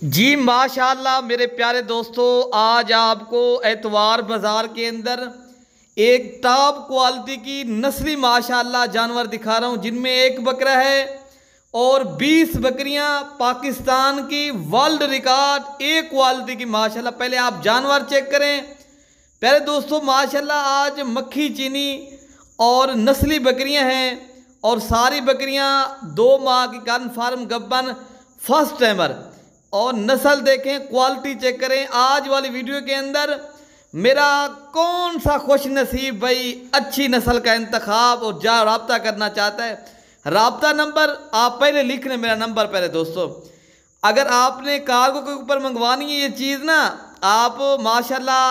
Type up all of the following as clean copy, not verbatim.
जी माशाल्लाह मेरे प्यारे दोस्तों, आज आपको एतवार बाज़ार के अंदर एक टॉप क्वालिटी की नस्ली माशाल्लाह जानवर दिखा रहा हूँ, जिनमें एक बकरा है और 20 बकरियाँ पाकिस्तान की वर्ल्ड रिकॉर्ड एक क्वालिटी की माशाल्लाह। पहले आप जानवर चेक करें प्यारे दोस्तों। माशाल्लाह आज मक्खी चीनी और नस्ली बकरियाँ हैं और सारी बकरियाँ 2 माह की कन्फर्म गब्बन फर्स्ट टाइमर। और नस्ल देखें, क्वालिटी चेक करें। आज वाली वीडियो के अंदर मेरा कौन सा खुश नसीब भाई अच्छी नस्ल का इंतखाब और जा रब्ता करना चाहता है, रब्ता नंबर आप पहले लिख लें। मेरा नंबर पहले दोस्तों, अगर आपने कार्गो के ऊपर मंगवानी है ये चीज़ ना, आप माशाल्लाह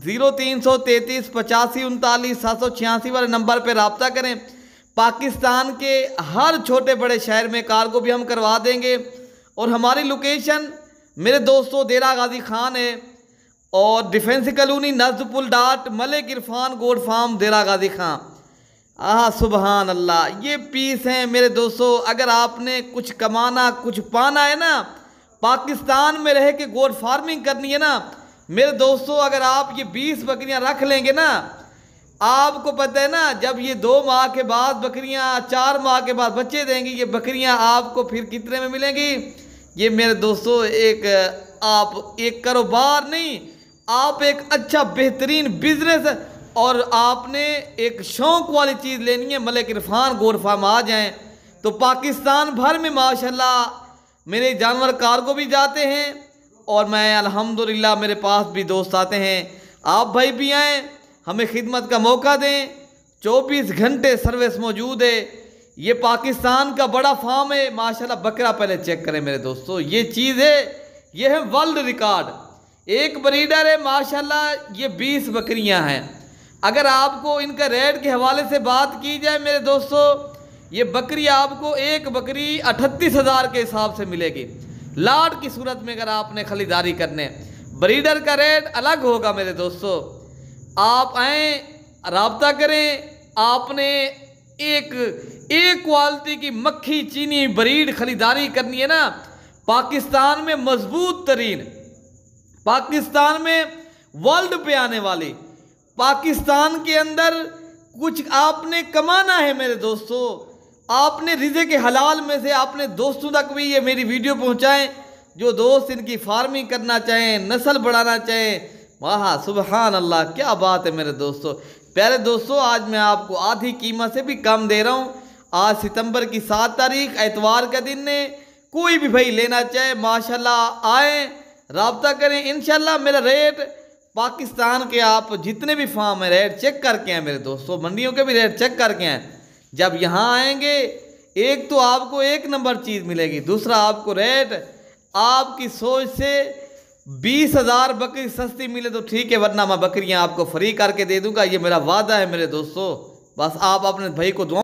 0333 85 39 786 वाले नंबर पर रब्ता करें। पाकिस्तान के हर छोटे बड़े शहर में कार्गो भी हम करवा देंगे। और हमारी लोकेशन मेरे दोस्तों डेरा गाजी खान है और डिफेंस कॉलोनी नजपुल डाट मलिक इरफान गोड फार्म डेरा गाजी खान। सुबहान अल्लाह, ये पीस हैं मेरे दोस्तों। अगर आपने कुछ कमाना कुछ पाना है ना, पाकिस्तान में रह के गोड फार्मिंग करनी है ना मेरे दोस्तों, अगर आप ये 20 बकरियां रख लेंगे ना, आपको पता है ना जब ये 2 माह के बाद बकरियां 4 माह के बाद बच्चे देंगी, ये बकरियां आपको फिर कितने में मिलेंगी? ये मेरे दोस्तों आप एक कारोबार नहीं, आप एक अच्छा बेहतरीन बिजनेस और आपने एक शौक वाली चीज़ लेनी है। मलिक इरफान गोड फार्म आ जाएं तो पाकिस्तान भर में माशाल्लाह मेरे जानवर कार्गो भी जाते हैं और मैं अल्हम्दुलिल्लाह मेरे पास भी दोस्त आते हैं। आप भाई भी आएँ, हमें खिदमत का मौका दें। 24 घंटे सर्विस मौजूद है। ये पाकिस्तान का बड़ा फार्म है माशाल्लाह। बकरा पहले चेक करें मेरे दोस्तों, ये चीज़ है, ये है वर्ल्ड रिकॉर्ड। एक ब्रीडर है माशाल्लाह, ये 20 बकरियां हैं। अगर आपको इनका रेट के हवाले से बात की जाए मेरे दोस्तों, ये बकरी आपको एक बकरी 38,000 के हिसाब से मिलेगी लाट की सूरत में। अगर आपने खरीदारी करने, ब्रीडर का रेट अलग होगा मेरे दोस्तों। आप आएँ, रब्ता करें। आपने एक क्वालिटी की मक्खी चीनी ब्रीड खरीदारी करनी है ना, पाकिस्तान में मजबूत तरीन, पाकिस्तान में वर्ल्ड पे आने वाली, पाकिस्तान के अंदर कुछ आपने कमाना है मेरे दोस्तों। आपने रिज़्क़ के हलाल में से अपने दोस्तों तक भी ये मेरी वीडियो पहुंचाएं, जो दोस्त इनकी फार्मिंग करना चाहें, नस्ल बढ़ाना चाहें। वाह सुबहान अल्लाह, क्या बात है मेरे दोस्तों। प्यारे दोस्तों, आज मैं आपको आधी कीमत से भी कम दे रहा हूँ। आज सितंबर की 7 तारीख एतवार का दिन है। कोई भी भाई लेना चाहे माशाल्लाह आए, रब्ता करें। इंशाल्लाह मेरा रेट पाकिस्तान के आप जितने भी फार्म है रेट चेक करके आए मेरे दोस्तों, मंडियों के भी रेट चेक करके आए। जब यहाँ आएंगे, एक तो आपको 1 नंबर चीज़ मिलेगी, दूसरा आपको रेट आपकी सोच से 20,000 बकरी सस्ती मिले तो ठीक है, वरना मैं बकरियां आपको फ्री करके दे दूंगा। ये मेरा वादा है मेरे दोस्तों। बस आप अपने भाई को दुआ